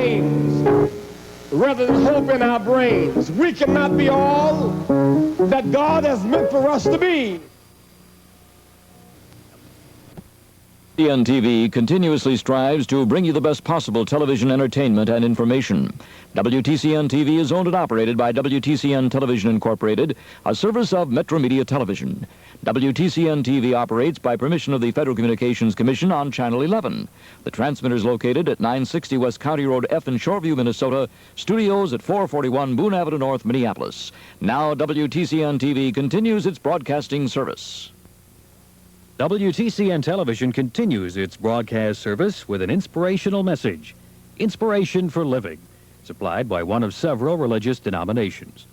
gains rather than hope in our brains. We cannot be all that God has meant for us to be. WTCN TV continuously strives to bring you the best possible television entertainment and information. WTCN TV is owned and operated by WTCN Television Incorporated, a service of Metro Media Television. WTCN TV operates by permission of the Federal Communications Commission on Channel 11. The transmitter is located at 960 West County Road F in Shoreview, Minnesota. Studios at 441 Boone Avenue North, Minneapolis. Now WTCN TV continues its broadcasting service. WTCN Television continues its broadcast service with an inspirational message. Inspiration for Living, supplied by one of several religious denominations.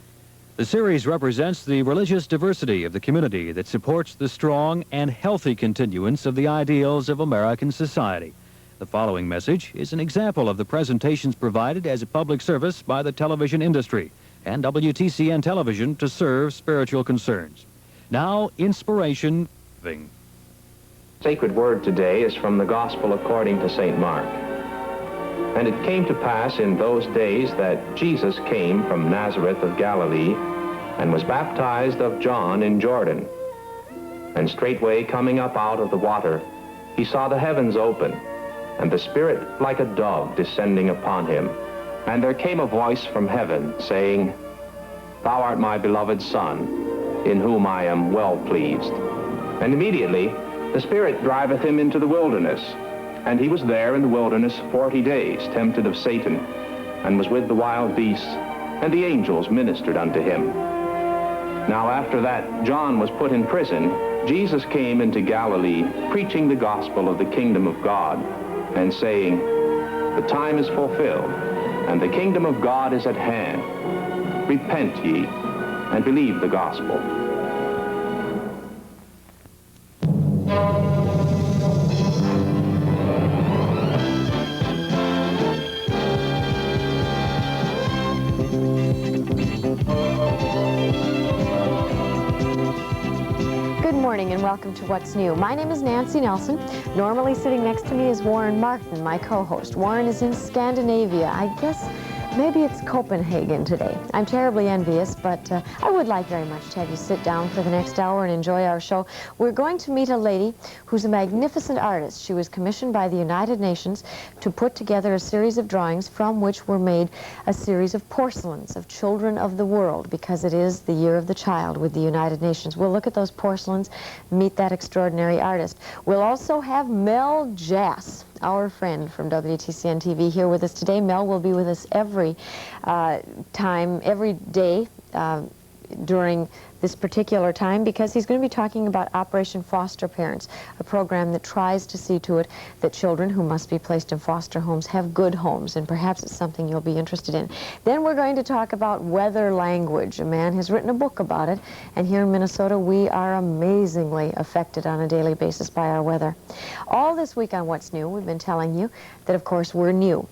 The series represents the religious diversity of the community that supports the strong and healthy continuance of the ideals of American society. The following message is an example of the presentations provided as a public service by the television industry and WTCN Television to serve spiritual concerns. Now, Inspiration for Living. Sacred word today is from the Gospel according to St. Mark. And it came to pass in those days that Jesus came from Nazareth of Galilee and was baptized of John in Jordan. And straightway coming up out of the water, he saw the heavens open, and the Spirit like a dove descending upon him. And there came a voice from heaven, saying, Thou art my beloved Son, in whom I am well pleased. And immediately the Spirit driveth him into the wilderness, and he was there in the wilderness 40 days, tempted of Satan, and was with the wild beasts, and the angels ministered unto him. Now after that John was put in prison, Jesus came into Galilee, preaching the gospel of the kingdom of God, and saying, The time is fulfilled, and the kingdom of God is at hand. Repent ye, and believe the gospel. Good morning and welcome to What's New. My name is Nancy Nelson. Normally sitting next to me is Warren Martin, my co-host. Warren is in Scandinavia. I guess maybe it's Copenhagen today. I'm terribly envious, but I would like very much to have you sit down for the next hour and enjoy our show. We're going to meet a lady who's a magnificent artist. She was commissioned by the United Nations to put together a series of drawings from which were made a series of porcelains of children of the world, because it is the year of the child with the United Nations. We'll look at those porcelains, meet that extraordinary artist. We'll also have Mel Jass, our friend from WTCN TV, here with us today. Mel will be with us every day during this particular time, because he's going to be talking about Operation Foster Parents, a program that tries to see to it that children who must be placed in foster homes have good homes, and perhaps it's something you'll be interested in. Then we're going to talk about weather language. A man has written a book about it, and here in Minnesota we are amazingly affected on a daily basis by our weather. All this week on What's New, we've been telling you that, of course, we're new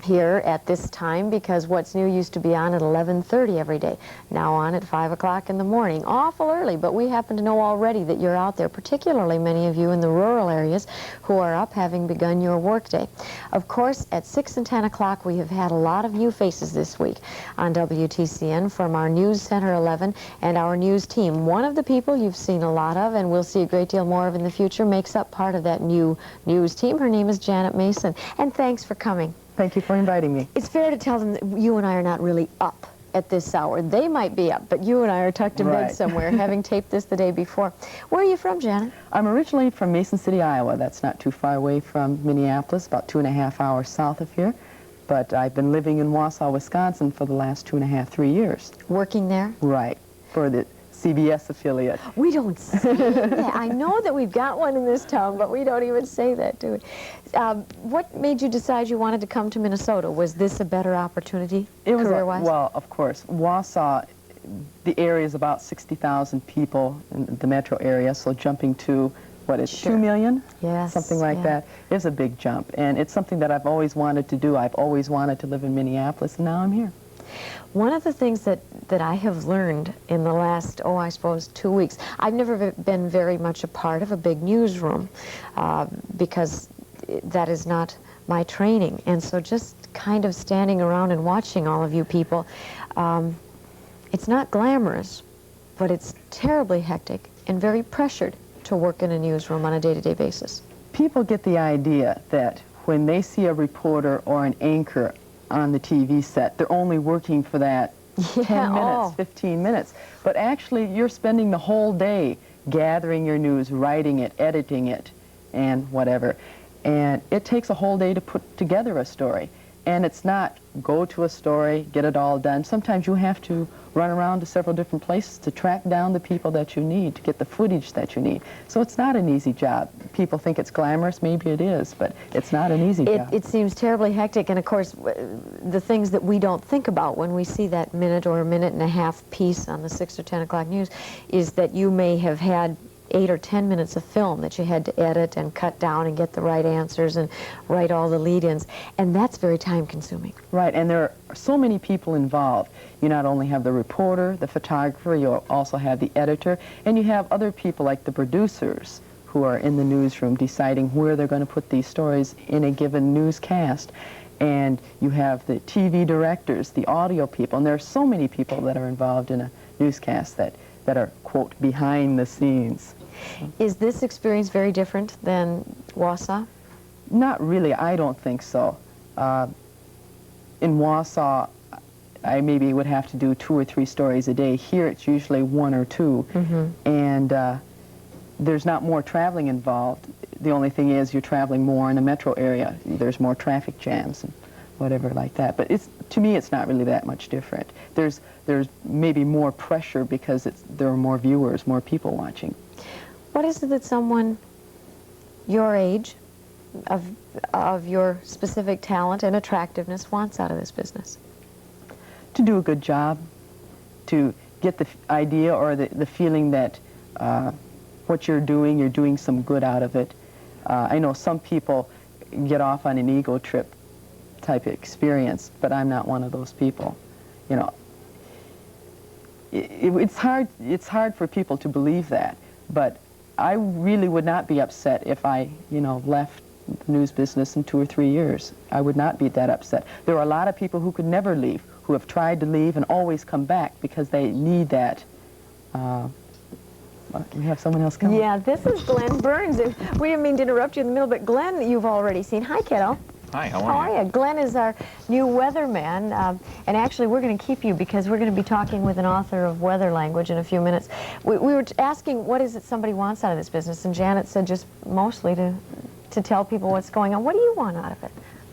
here at this time, because What's New used to be on at 11:30 every day, now on at 5 o'clock in the morning. Awful early, but we happen to know already that you're out there, particularly many of you in the rural areas who are up having begun your workday. Of course, at 6 and 10 o'clock we have had a lot of new faces this week on WTCN from our News Center 11 and our news team. One of the people you've seen a lot of, and we'll see a great deal more of in the future, makes up part of that new news team. Her name is Janet Mason, and thanks for coming. Thank you for inviting me. It's fair to tell them that you and I are not really up at this hour. They might be up, but you and I are tucked in bed somewhere, having taped this the day before. Where are you from, Janet? I'm originally from Mason City, Iowa. That's not too far away from Minneapolis, about 2.5 hours south of here. But I've been living in Wausau, Wisconsin for the last 2.5, 3 years. Working there? Right, for the CBS affiliate. We don't say that. I know that we've got one in this town, but we don't even say that, do we? What made you decide you wanted to come to Minnesota? Was this a better opportunity, career-wise? Well, of course. Wausau, the area is about 60,000 people in the metro area, so jumping to, what is 2 million? Yes. Something like that is a big jump. And it's something that I've always wanted to do. I've always wanted to live in Minneapolis, and now I'm here. One of the things that I have learned in the last, I suppose 2 weeks, I've never been very much a part of a big newsroom because that is not my training. And so just kind of standing around and watching all of you people, it's not glamorous, but it's terribly hectic and very pressured to work in a newsroom on a day-to-day basis. People get the idea that when they see a reporter or an anchor on the TV set, they're only working for that 10 minutes, 15 minutes. But actually, you're spending the whole day gathering your news, writing it, editing it, and whatever. And it takes a whole day to put together a story. And it's not go to a story, get it all done. Sometimes you have to run around to several different places to track down the people that you need, to get the footage that you need. So it's not an easy job. People think it's glamorous, maybe it is, but it's not an easy job. It seems terribly hectic, and of course, the things that we don't think about when we see that minute or a minute and a half piece on the 6 or 10 o'clock news is that you may have had 8 or 10 minutes of film that you had to edit and cut down and get the right answers and write all the lead-ins, and that's very time-consuming. Right, and there are so many people involved. You not only have the reporter, the photographer, you also have the editor, and you have other people like the producers who are in the newsroom deciding where they're going to put these stories in a given newscast. And you have the TV directors, the audio people, and there are so many people that are involved in a newscast that are, quote, behind the scenes. Is this experience very different than Wausau? Not really, I don't think so. In Wausau, I maybe would have to do 2 or 3 stories a day. Here it's usually 1 or 2. And there's not more traveling involved. The only thing is you're traveling more in the metro area. There's more traffic jams and whatever like that. But to me, it's not really that much different. There's maybe more pressure because there are more viewers, more people watching. What is it that someone your age, of your specific talent and attractiveness, wants out of this business? To do a good job, to get the idea or the feeling that what you're doing some good out of it. I know some people get off on an ego trip type of experience, but I'm not one of those people. You know, it's hard for people to believe that, but I really would not be upset if I, left the news business in 2 or 3 years. I would not be that upset. There are a lot of people who could never leave, who have tried to leave and always come back because they need that. We have someone else coming. Yeah, this is Glenn Burns. We didn't mean to interrupt you in the middle, but Glenn, you've already seen. Hi, kiddo. Hi, how are you? Glenn is our new weatherman, and actually we're going to keep you because we're going to be talking with an author of weather language in a few minutes. We were asking what is it somebody wants out of this business, and Janet said just mostly to tell people what's going on. What do you want out of it?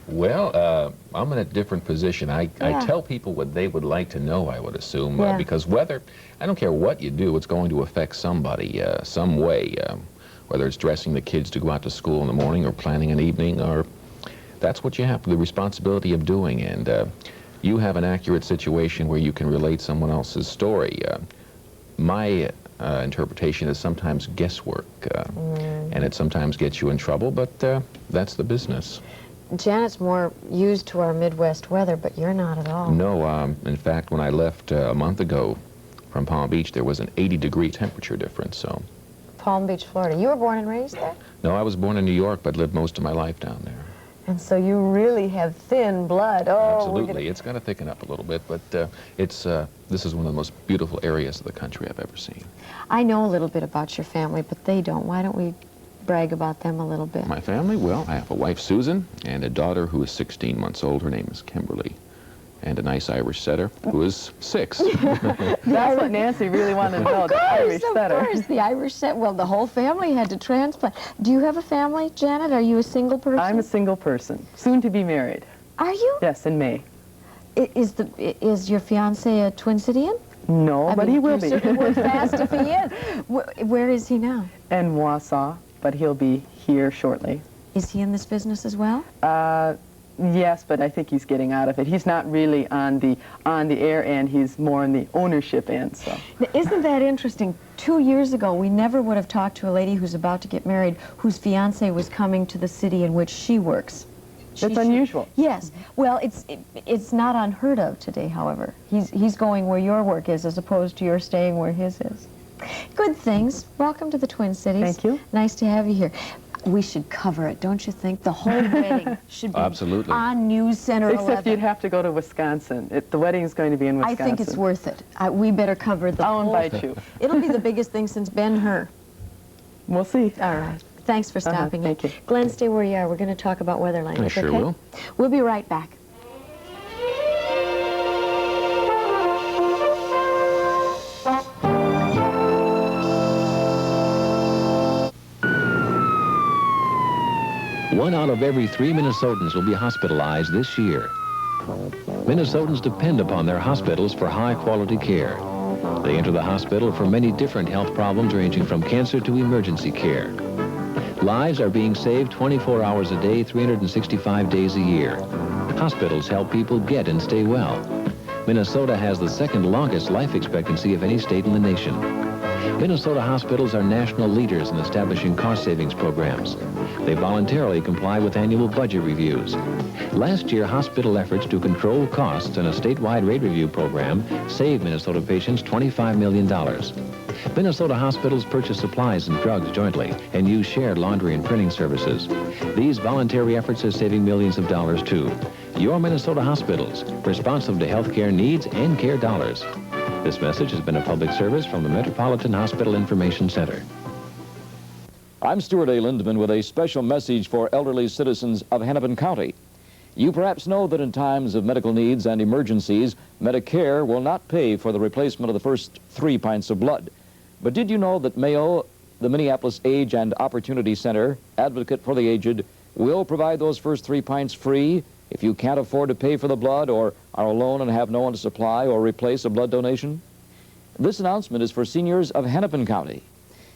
Well, I'm in a different position. I tell people what they would like to know, I would assume, because weather, I don't care what you do, it's going to affect somebody some way, whether it's dressing the kids to go out to school in the morning or planning an evening, or that's what you have the responsibility of doing, and you have an accurate situation where you can relate someone else's story. My interpretation is sometimes guesswork, and it sometimes gets you in trouble, but that's the business. Janet's more used to our Midwest weather, but you're not at all. No, in fact, when I left a month ago from Palm Beach, there was an 80-degree temperature difference, so. Palm Beach, Florida. You were born and raised there? No, I was born in New York, but lived most of my life down there. And so you really have thin blood. Oh, absolutely. It's got to thicken up a little bit, but this is one of the most beautiful areas of the country I've ever seen. I know a little bit about your family, but they don't. Why don't we brag about them a little bit? My family? Well, I have a wife, Susan, and a daughter who is 16 months old. Her name is Kimberly. And a nice Irish setter who is 6. That's what Nancy really wanted to know, the Irish setter. Of course, the Irish setter. Well, the whole family had to transplant. Do you have a family, Janet? Are you a single person? I'm a single person, soon to be married. Are you? Yes, in May. Is your fiancé a Twin Cityan? No, but he will be. You certainly work fast if he is. Where is he now? In Wausau, but he'll be here shortly. Is he in this business as well? Yes, but I think he's getting out of it. He's not really on the air end. He's more on the ownership end. So. Now, isn't that interesting? 2 years ago, we never would have talked to a lady who's about to get married whose fiancé was coming to the city in which she works. That's unusual. Yes. Well, it's not unheard of today, however. He's going where your work is as opposed to your staying where his is. Good things. Welcome to the Twin Cities. Thank you. Nice to have you here. We should cover it, don't you think? The whole wedding should be Absolutely. on News Center 11. Except you'd have to go to Wisconsin. The wedding is going to be in Wisconsin. I think it's worth it. We better cover the I'll whole invite you. It'll be the biggest thing since Ben-Hur. We'll see. All right. Thanks for stopping in. Thank you. Glenn, stay where you are. We're going to talk about weather language, I sure okay? will. We'll be right back. One out of every 3 Minnesotans will be hospitalized this year. Minnesotans depend upon their hospitals for high-quality care. They enter the hospital for many different health problems ranging from cancer to emergency care. Lives are being saved 24 hours a day, 365 days a year. Hospitals help people get and stay well. Minnesota has the second longest life expectancy of any state in the nation. Minnesota hospitals are national leaders in establishing cost savings programs. They voluntarily comply with annual budget reviews. Last year, hospital efforts to control costs and a statewide rate review program saved Minnesota patients $25 million. Minnesota hospitals purchase supplies and drugs jointly and use shared laundry and printing services. These voluntary efforts are saving millions of dollars, too. Your Minnesota hospitals, responsive to health care needs and care dollars. This message has been a public service from the Metropolitan Hospital Information Center. I'm Stuart A. Lindman with a special message for elderly citizens of Hennepin County. You perhaps know that in times of medical needs and emergencies, Medicare will not pay for the replacement of the first 3 pints of blood. But did you know that Mayo, the Minneapolis Age and Opportunity Center, advocate for the aged, will provide those first 3 pints free if you can't afford to pay for the blood or are alone and have no one to supply or replace a blood donation? This announcement is for seniors of Hennepin County.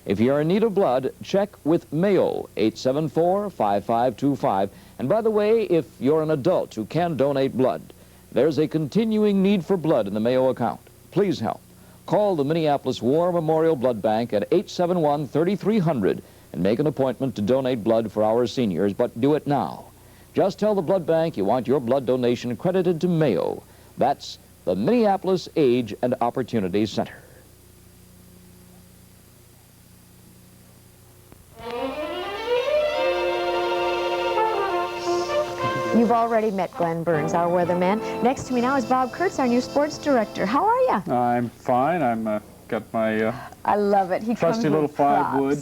If you're in need of blood, check with Mayo, 874-5525. And by the way, if you're an adult who can donate blood, there's a continuing need for blood in the Mayo account. Please help. Call the Minneapolis War Memorial Blood Bank at 871-3300 and make an appointment to donate blood for our seniors, but do it now. Just tell the blood bank you want your blood donation credited to Mayo. That's the Minneapolis Age and Opportunity Center. You've already met Glenn Burns, our weatherman. Next to me now is Bob Kurtz, our new sports director. How are you? I'm fine. I'm got my I love it. He trusty comes little with props. 5-wood.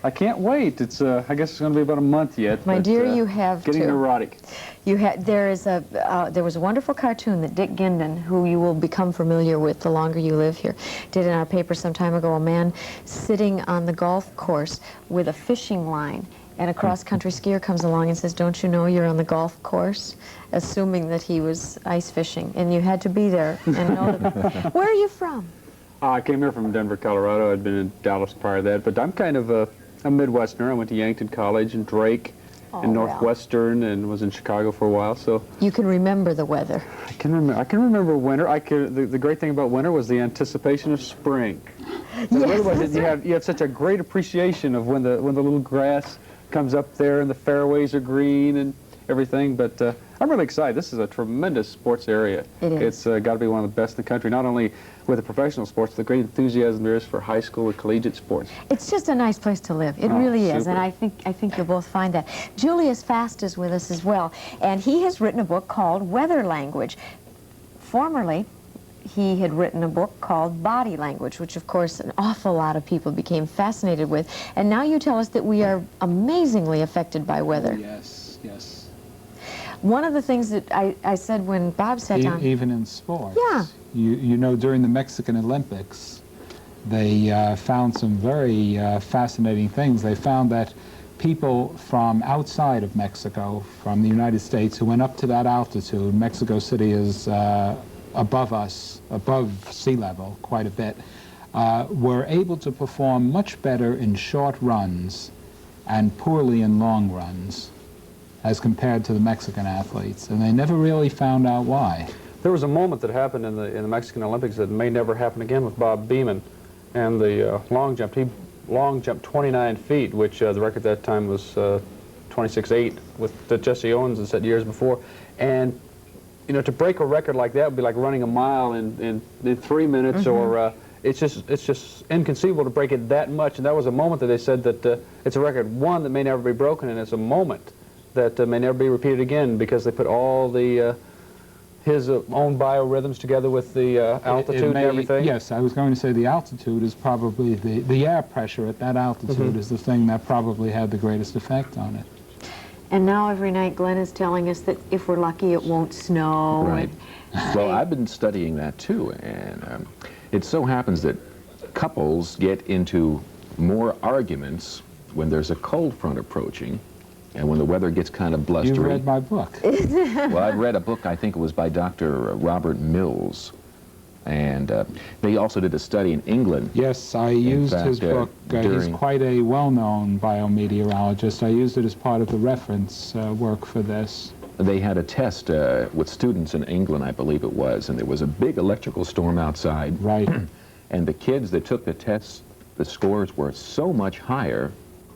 I can't wait. It's I guess it's going to be about a month yet. My but, dear, you have getting to. neurotic. There was a wonderful cartoon that Dick Ginden, who you will become familiar with the longer you live here, did in our paper some time ago. A man sitting on the golf course with a fishing line, and a cross-country skier comes along and says, "Don't you know you're on the golf course?" Assuming that he was ice fishing, and you had to be there and know that. Where are you from? I came here from Denver, Colorado. I'd been in Dallas prior to that, but I'm kind of a Midwesterner. I went to Yankton College and Drake and Northwestern and was in Chicago for a while. So you can remember the weather. I can remember winter. The great thing about winter was the anticipation of spring. Yes, You have such a great appreciation of when the little grass comes up there and the fairways are green and everything. But I'm really excited. This is a tremendous sports area. It is. It's got to be one of the best in the country, not only with the professional sports, the great enthusiasm there is for high school and collegiate sports. It's just a nice place to live. It really is, super. and I think you'll both find that. Julius Fast is with us as well, and he has written a book called Weather Language. Formerly, he had written a book called Body Language, which of course an awful lot of people became fascinated with. And now you tell us that we are amazingly affected by weather. Yes, yes. One of the things that I said when Bob sat down... Even in sports. Yeah. You know, during the Mexican Olympics, they found some very fascinating things. They found that people from outside of Mexico, from the United States, who went up to that altitude, Mexico City is above us, above sea level quite a bit, were able to perform much better in short runs and poorly in long runs as compared to the Mexican athletes, and they never really found out why. There was a moment that happened in the Mexican Olympics that may never happen again with Bob Beamon and the long jump. He long jumped 29 feet, which the record at that time was 26.8, that Jesse Owens had set years before. And you know, to break a record like that would be like running a mile in 3 minutes, or it's just inconceivable to break it that much. And that was a moment that they said that it's a record, one, that may never be broken, and it's a moment that may never be repeated again, because they put all the his own biorhythms together with the altitude and everything. Yes, I was going to say the altitude is probably the air pressure at that altitude is the thing that probably had the greatest effect on it. And now every night Glenn is telling us that if we're lucky it won't snow. Right. Well, I've been studying that too, and it so happens that couples get into more arguments when there's a cold front approaching and when the weather gets kind of blustery. You read my book. Well, I've read a book, I think it was by Dr. Robert Mills, and they also did a study in England. Yes, I used his book. He's quite a well-known biometeorologist. I used it as part of the reference work for this. They had a test with students in England, I believe it was, and there was a big electrical storm outside. Right. And the kids that took the tests, the scores were so much higher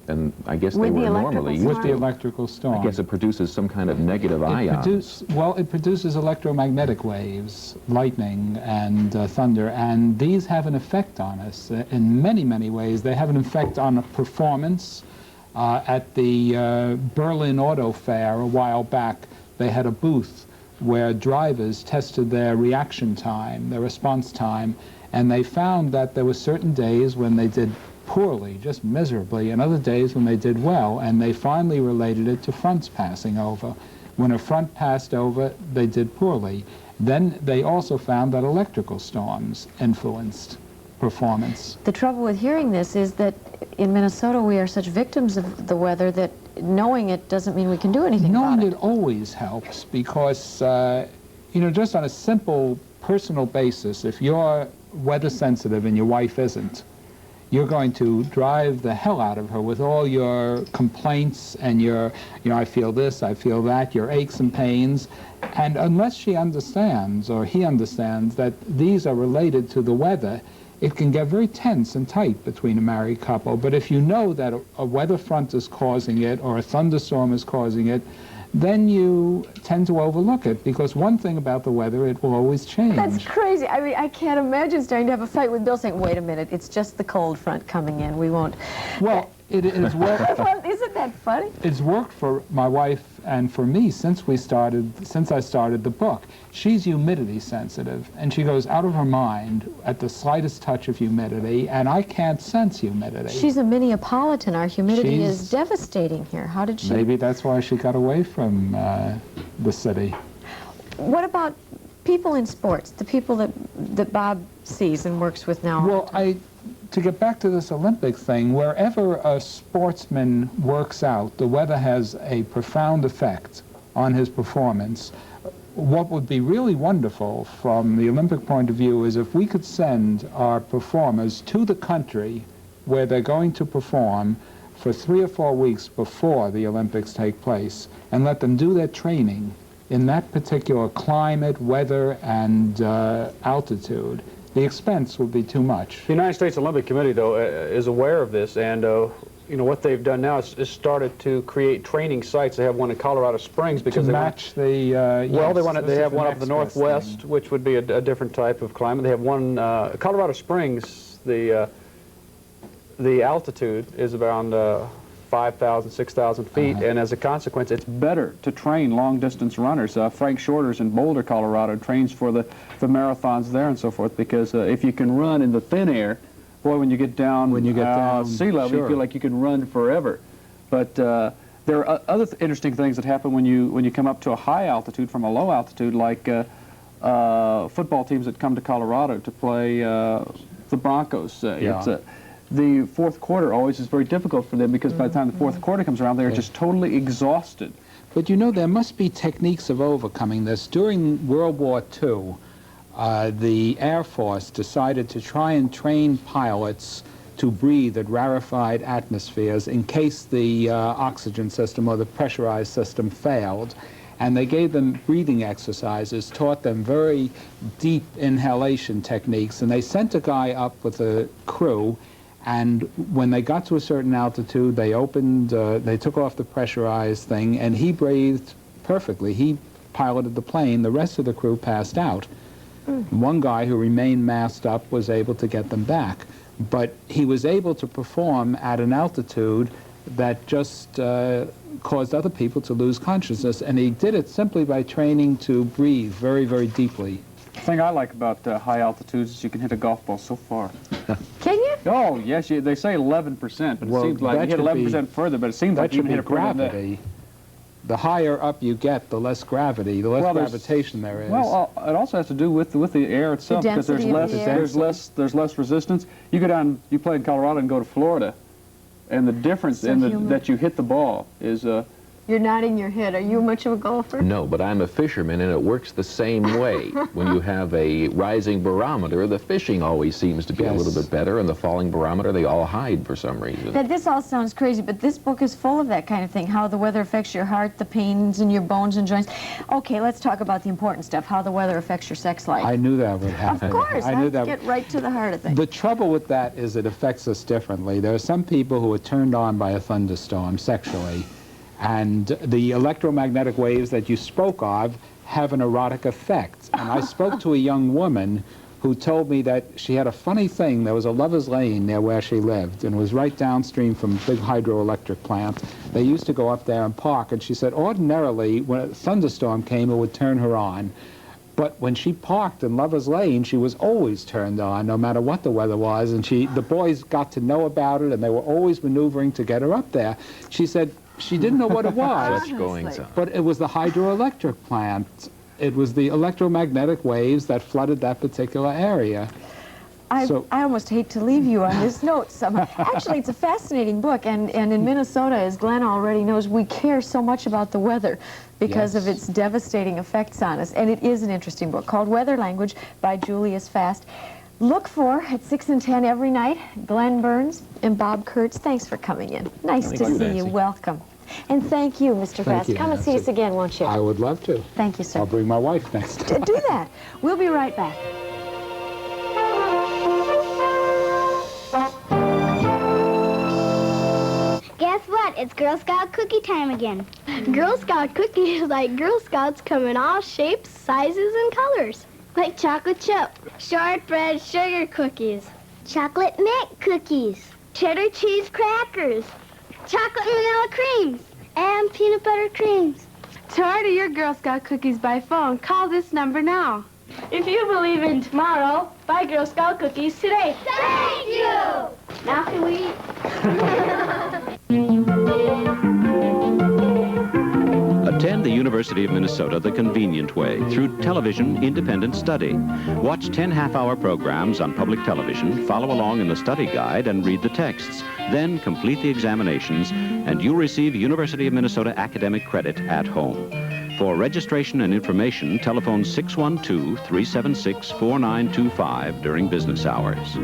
than I guess they were normally. With the electrical storm. I guess it produces some kind of negative ions. Well, it produces electromagnetic waves, lightning and thunder, and these have an effect on us in many, many ways. They have an effect on performance. At the Berlin Auto Fair a while back, they had a booth where drivers tested their reaction time, their response time, and they found that there were certain days when they did poorly, just miserably, and other days when they did well, and they finally related it to fronts passing over. When a front passed over, they did poorly. Then they also found that electrical storms influenced performance. The trouble with hearing this is that in Minnesota we are such victims of the weather that knowing it doesn't mean we can do anything about it. Knowing it always helps because, you know, just on a simple personal basis, if you're weather sensitive and your wife isn't, you're going to drive the hell out of her with all your complaints and your, you know, I feel this, I feel that, your aches and pains. And unless she understands or he understands that these are related to the weather, it can get very tense and tight between a married couple. But if you know that a weather front is causing it or a thunderstorm is causing it, then you tend to overlook it, because one thing about the weather, it will always change. That's crazy. I mean, I can't imagine starting to have a fight with Bill saying, wait a minute, it's just the cold front coming in, we won't. Well, it is worked. Isn't that funny? It's worked for my wife and for me since I started the book. She's humidity sensitive, and she goes out of her mind at the slightest touch of humidity, and I can't sense humidity. She's a Minneapolitan. Our humidity is devastating here. How did she? Maybe that's why she got away from the city. What about people in sports, the people that Bob sees and works with now? Well, to get back to this Olympic thing, wherever a sportsman works out, the weather has a profound effect on his performance. What would be really wonderful from the Olympic point of view is if we could send our performers to the country where they're going to perform for 3 or 4 weeks before the Olympics take place and let them do their training in that particular climate, weather, and altitude. The expense would be too much. The United States Olympic Committee, though, is aware of this, and you know what they've done now is started to create training sites. They have one in Colorado Springs because to match the. Well, they have one up in the Northwest, which would be a different type of climate. They have one Colorado Springs. The altitude is around 5,000, 6,000 feet, and as a consequence, it's better to train long-distance runners. Frank Shorter's in Boulder, Colorado, trains for the marathons there and so forth, because if you can run in the thin air, boy, when you get down sea level, you feel like you can run forever. But there are other interesting things that happen when you come up to a high altitude from a low altitude, like football teams that come to Colorado to play the Broncos. The fourth quarter always is very difficult for them, because by the time the fourth quarter comes around, they're just totally exhausted. But you know, there must be techniques of overcoming this. During World War II, the Air Force decided to try and train pilots to breathe at rarefied atmospheres in case the oxygen system or the pressurized system failed. And they gave them breathing exercises, taught them very deep inhalation techniques, and they sent a guy up with a crew. And when they got to a certain altitude, they took off the pressurized thing, and he breathed perfectly. He piloted the plane. The rest of the crew passed out. One guy who remained masked up was able to get them back. But he was able to perform at an altitude that just caused other people to lose consciousness, and he did it simply by training to breathe very, very deeply. The thing I like about high altitudes is you can hit a golf ball so far. Can you? Oh, yes, they say 11%, but Well, it seems like you hit 11% further, but it seems like you can hit it further than that. gravity. The higher up you get, the less gravity, the less gravitation there is. Well, it also has to do with the air itself, because there's less resistance. You go down, you play in Colorado and go to Florida, and the difference that you hit the ball is You're nodding your head. Are you much of a golfer? No, but I'm a fisherman, and it works the same way. When you have a rising barometer, the fishing always seems to be a little bit better, and the falling barometer, they all hide for some reason. Now, this all sounds crazy, but this book is full of that kind of thing, how the weather affects your heart, the pains in your bones and joints. Okay, let's talk about the important stuff, how the weather affects your sex life. I knew that would happen. Of course, I knew let's get right to the heart of things. The trouble with that is it affects us differently. There are some people who are turned on by a thunderstorm sexually, and the electromagnetic waves that you spoke of have an erotic effect. And I spoke to a young woman who told me that she had a funny thing. There was a lover's lane near where she lived, and it was right downstream from a big hydroelectric plant. They used to go up there and park, and she said ordinarily when a thunderstorm came, it would turn her on. But when she parked in Lover's Lane, she was always turned on, no matter what the weather was, and the boys got to know about it, and they were always maneuvering to get her up there. She said she didn't know what it was, Such goings on. but it was the hydroelectric plant. It was the electromagnetic waves that flooded that particular area. I almost hate to leave you on this note somehow. Actually, it's a fascinating book, and in Minnesota, as Glenn already knows, we care so much about the weather because of its devastating effects on us. And it is an interesting book called Weather Language by Julius Fast. Look for at 6 and 10 every night, Glenn Burns and Bob Kurtz. Thanks for coming in. Nice to see you. Welcome. And thank you, Mr. Fast. Come and see us again, won't you? I would love to. Thank you, sir. I'll bring my wife next time. Do that. We'll be right back. Guess what? It's Girl Scout cookie time again. Girl Scout cookies like Girl Scouts come in all shapes, sizes, and colors. Like chocolate chip, shortbread sugar cookies, chocolate mint cookies, cheddar cheese crackers, chocolate vanilla creams, and peanut butter creams. To order your Girl Scout cookies by phone, call this number now. If you believe in tomorrow, buy Girl Scout cookies today. Thank you! Now can we eat? Attend the University of Minnesota the convenient way, through television independent study. Watch 10 half-hour programs on public television, follow along in the study guide, and read the texts. Then complete the examinations, and you'll receive University of Minnesota academic credit at home. For registration and information, telephone 612-376-4925 during business hours.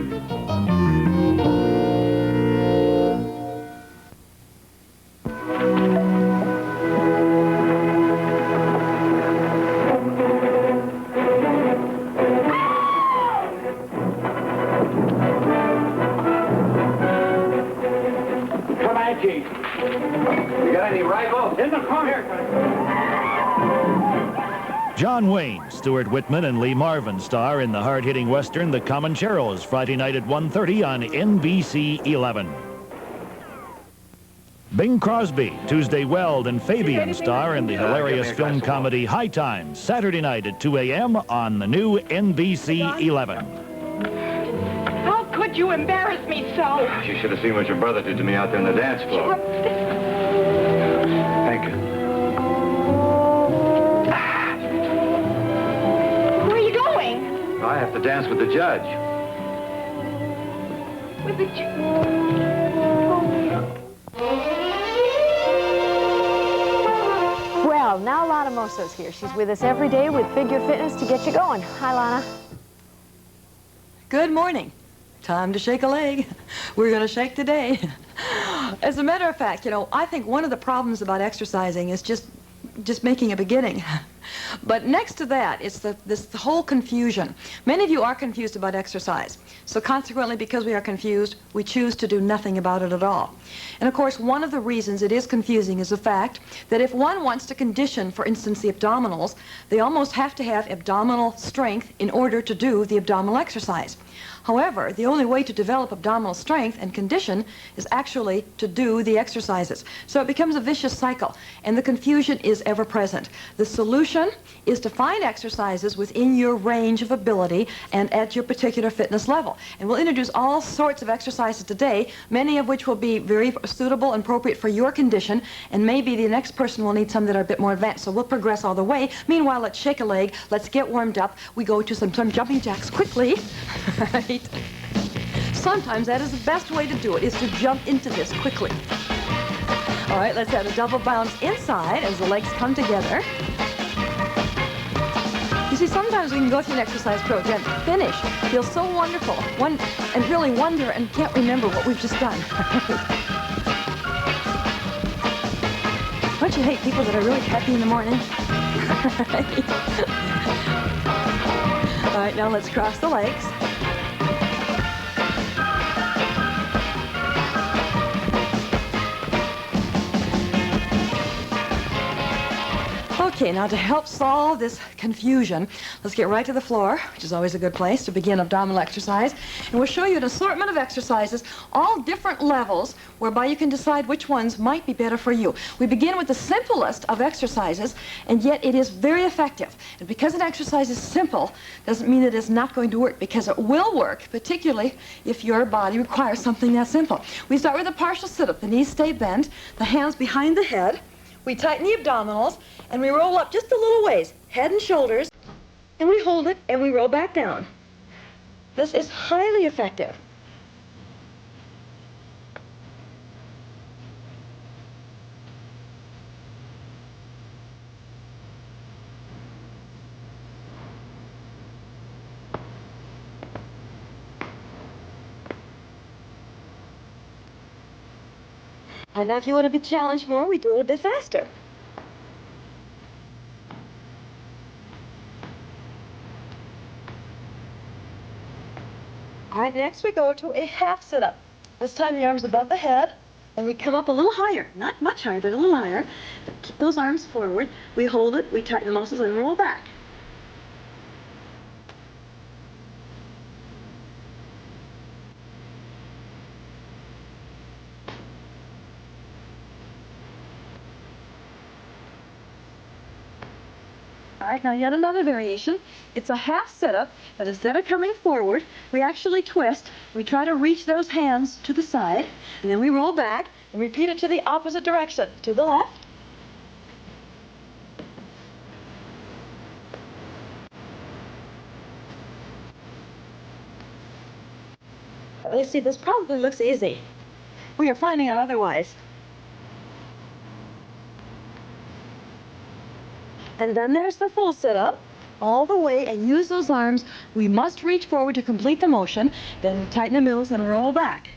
John Wayne, Stuart Whitman, and Lee Marvin star in the hard-hitting Western The Comancheros, Friday night at 1:30 on NBC 11. Bing Crosby, Tuesday Weld, and Fabian star in the hilarious film comedy High Times, Saturday night at 2 a.m. on the new NBC 11. How could you embarrass me so? You should have seen what your brother did to me out there on the dance floor. Thank you. I have to dance with the judge. With the judge? Well, now Lana Moso's here. She's with us every day with Figure Fitness to get you going. Hi, Lana. Good morning. Time to shake a leg. We're going to shake today. As a matter of fact, you know, I think one of the problems about exercising is just making a beginning. But next to that, it's this whole confusion. Many of you are confused about exercise. So consequently, because we are confused, we choose to do nothing about it at all. And of course, one of the reasons it is confusing is the fact that if one wants to condition, for instance, the abdominals, they almost have to have abdominal strength in order to do the abdominal exercise. However, the only way to develop abdominal strength and condition is actually to do the exercises. So it becomes a vicious cycle, and the confusion is ever present. The solution is to find exercises within your range of ability and at your particular fitness level. And we'll introduce all sorts of exercises today, many of which will be very suitable and appropriate for your condition, and maybe the next person will need some that are a bit more advanced. So we'll progress all the way. Meanwhile, let's shake a leg. Let's get warmed up. We go to some jumping jacks quickly. Right? Sometimes that is the best way to do it, is to jump into this quickly. All right, let's have a double bounce inside as the legs come together. You see, sometimes we can go through an exercise program, finish, feel so wonderful, and really wonder and can't remember what we've just done. Don't you hate people that are really happy in the morning? All right, now let's cross the legs. Okay, now to help solve this confusion, let's get right to the floor, which is always a good place to begin abdominal exercise. And we'll show you an assortment of exercises, all different levels, whereby you can decide which ones might be better for you. We begin with the simplest of exercises, and yet it is very effective. And because an exercise is simple, doesn't mean it is not going to work, because it will work, particularly if your body requires something that simple. We start with a partial sit-up. The knees stay bent, the hands behind the head. We tighten the abdominals, and we roll up just a little ways, head and shoulders, and we hold it, and we roll back down. This is highly effective. And now if you want to be challenged more, we do it a bit faster. All right, next we go to a half sit-up. This time the arms above the head, and we come up a little higher. Not much higher, but a little higher. Keep those arms forward. We hold it, we tighten the muscles, and roll back. All right, now yet another variation. It's a half sit-up, but instead of coming forward, we actually twist. We try to reach those hands to the side, and then we roll back and repeat it to the opposite direction, to the left. Let's see, this probably looks easy. We are finding out otherwise. And then there's the full sit-up, all the way, and use those arms. We must reach forward to complete the motion, then tighten the middles and roll back.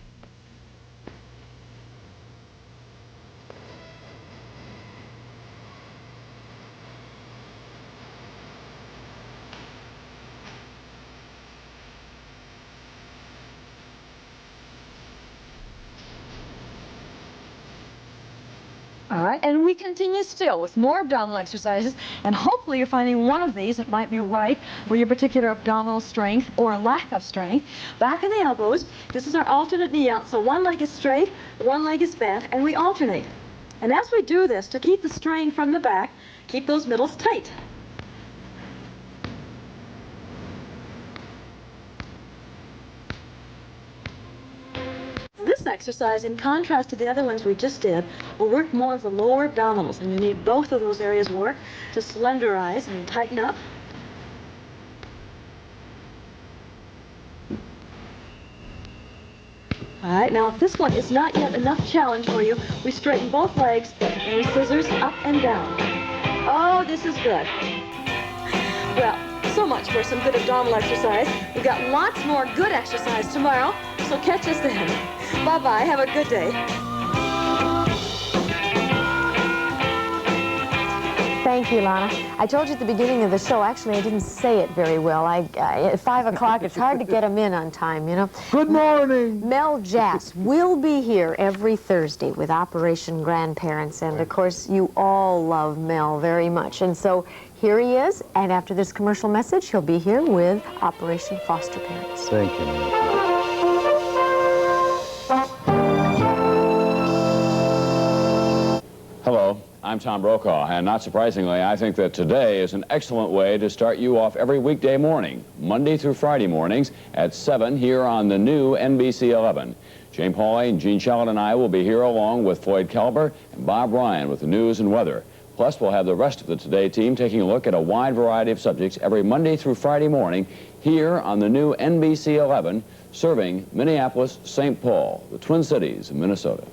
All right, and we continue still with more abdominal exercises, and hopefully you're finding one of these that might be right for your particular abdominal strength or lack of strength. Back in the elbows, this is our alternate knee out, so one leg is straight, one leg is bent, and we alternate. And as we do this, to keep the strain from the back, keep those middles tight. This exercise, in contrast to the other ones we just did, will work more of the lower abdominals, and you need both of those areas work to slenderize and tighten up. All right, now if this one is not yet enough challenge for you, we straighten both legs and we scissors up and down. Oh, this is good. Well, so much for some good abdominal exercise. We've got lots more good exercise tomorrow, so catch us then. Bye-bye. Have a good day. Thank you, Lana. I told you at the beginning of the show, actually, I didn't say it very well. At 5 o'clock, it's hard to get them in on time, you know. Good morning. Mel Jass will be here every Thursday with Operation Grandparents, and of course, you all love Mel very much. And so here he is, and after this commercial message, he'll be here with Operation Foster Parents. Thank you, Mel. Hello, I'm Tom Brokaw, and not surprisingly, I think that today is an excellent way to start you off every weekday morning, Monday through Friday mornings at 7 here on the new NBC 11. Jane Pauley and Gene Shalit and I will be here along with Floyd Kelber and Bob Ryan with the news and weather. Plus, we'll have the rest of the Today team taking a look at a wide variety of subjects every Monday through Friday morning here on the new NBC 11, serving Minneapolis, St. Paul, the Twin Cities of Minnesota.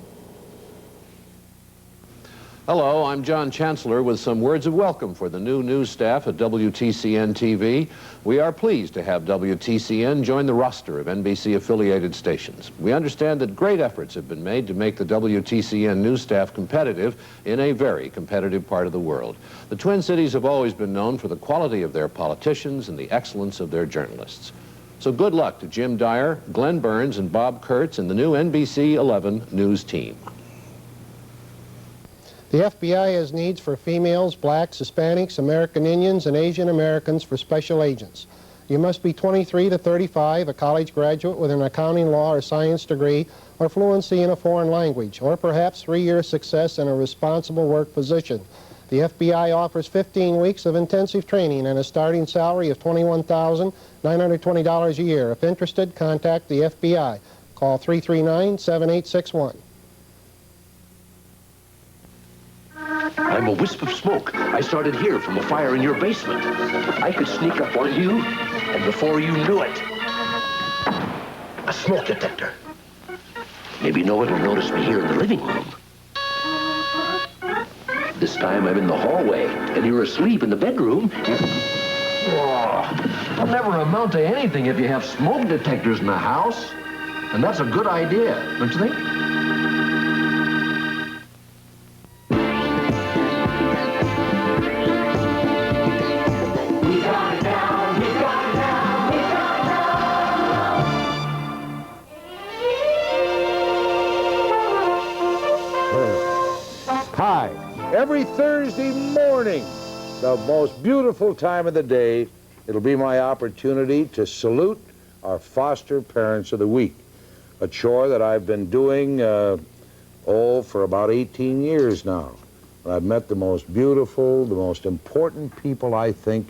Hello, I'm John Chancellor with some words of welcome for the new news staff at WTCN TV. We are pleased to have WTCN join the roster of NBC-affiliated stations. We understand that great efforts have been made to make the WTCN news staff competitive in a very competitive part of the world. The Twin Cities have always been known for the quality of their politicians and the excellence of their journalists. So good luck to Jim Dyer, Glenn Burns, and Bob Kurtz and the new NBC 11 news team. The FBI has needs for females, blacks, Hispanics, American Indians, and Asian Americans for special agents. You must be 23 to 35, a college graduate with an accounting, law, or science degree, or fluency in a foreign language, or perhaps 3 years success in a responsible work position. The FBI offers 15 weeks of intensive training and a starting salary of $21,920 a year. If interested, contact the FBI. Call 339-7861. I'm a wisp of smoke. I started here from a fire in your basement. I could sneak up on you, and before you knew it, a smoke detector. Maybe no one will notice me here in the living room. This time I'm in the hallway, and you're asleep in the bedroom. Oh, I'll never amount to anything if you have smoke detectors in the house. And that's a good idea, don't you think? Hi. Every Thursday morning, the most beautiful time of the day, it'll be my opportunity to salute our foster parents of the week, a chore that I've been doing, for about 18 years now. I've met the most beautiful, the most important people, I think,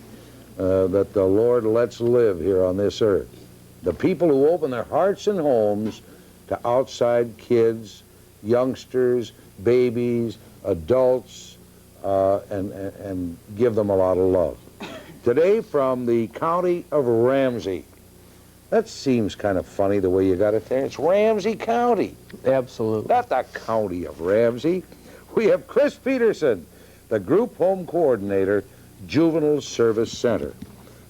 that the Lord lets live here on this earth. The people who open their hearts and homes to outside kids, youngsters, babies, adults, and give them a lot of love. Today from the county of Ramsey. That seems kind of funny the way you got it there. It's Ramsey County. Absolutely. Not the county of Ramsey. We have Chris Peterson, the Group Home Coordinator, Juvenile Service Center.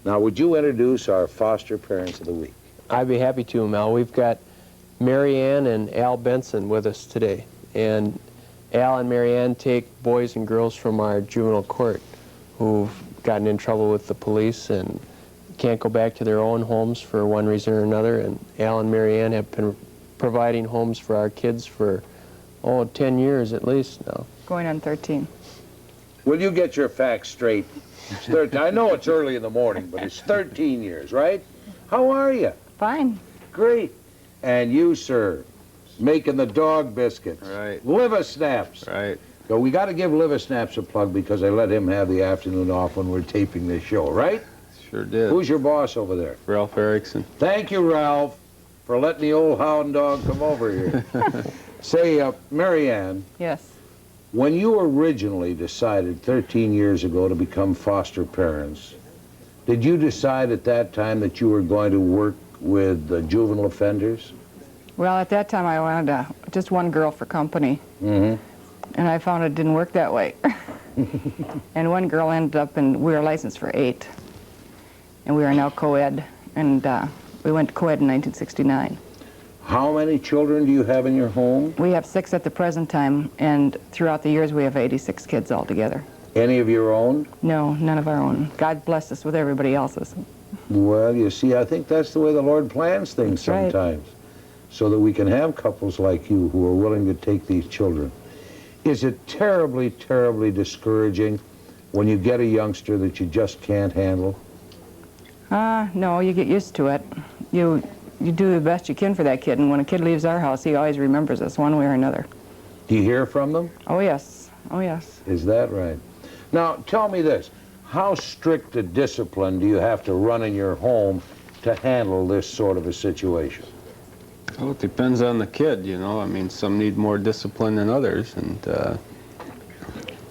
Now, would you introduce our foster parents of the week? I'd be happy to, Mel. We've got Mary Ann and Al Benson with us today. And Al and Mary Ann take boys and girls from our juvenile court who've gotten in trouble with the police and can't go back to their own homes for one reason or another. And Al and Mary Ann have been providing homes for our kids for, 10 years at least now. Going on 13. Will you get your facts straight? It's 13. I know it's early in the morning, but it's 13 years, right? How are you? Fine. Great. And you, sir, making the dog biscuits. Right. Liver Snaps. Right. So we got to give Liver Snaps a plug because I let him have the afternoon off when we're taping this show, right? Sure did. Who's your boss over there? Ralph Erickson. Thank you, Ralph, for letting the old hound dog come over here. Say, Mary Ann. Yes. When you originally decided 13 years ago to become foster parents, did you decide at that time that you were going to work with juvenile offenders? Well, at that time I wanted just one girl for company. Mm-hmm. And I found it didn't work that way. And one girl ended up, and we were licensed for 8. And we are now co-ed. And we went to co-ed in 1969. How many children do you have in your home? We have 6 at the present time, and throughout the years we have 86 kids altogether. Any of your own? No, none of our own. God bless us with everybody else's. Well, you see, I think that's the way the Lord plans things That's sometimes, so that we can have couples like you who are willing to take these children. Is it terribly, terribly discouraging when you get a youngster that you just can't handle? No, you get used to it. You do the best you can for that kid, and when a kid leaves our house, he always remembers us one way or another. Do you hear from them? Oh, yes. Oh, yes. Is that right? Now, tell me this. How strict a discipline do you have to run in your home to handle this sort of a situation? Well, it depends on the kid, you know. I mean, some need more discipline than others, and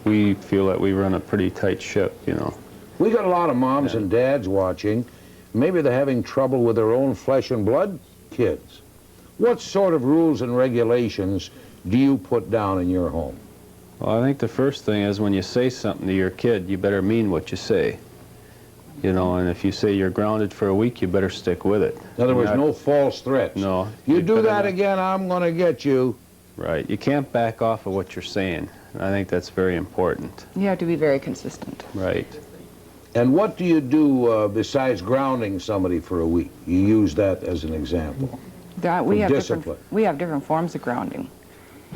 we feel that we run a pretty tight ship, you know. We got a lot of moms and dads watching. Maybe they're having trouble with their own flesh and blood kids. What sort of rules and regulations do you put down in your home? Well, I think the first thing is when you say something to your kid, you better mean what you say. You know, and if you say you're grounded for a week, you better stick with it. In other words, no false threats. No. You do that again, I'm going to get you. Right. You can't back off of what you're saying. I think that's very important. You have to be very consistent. Right. And what do you do besides grounding somebody for a week? You use that as an example. We have different forms of grounding.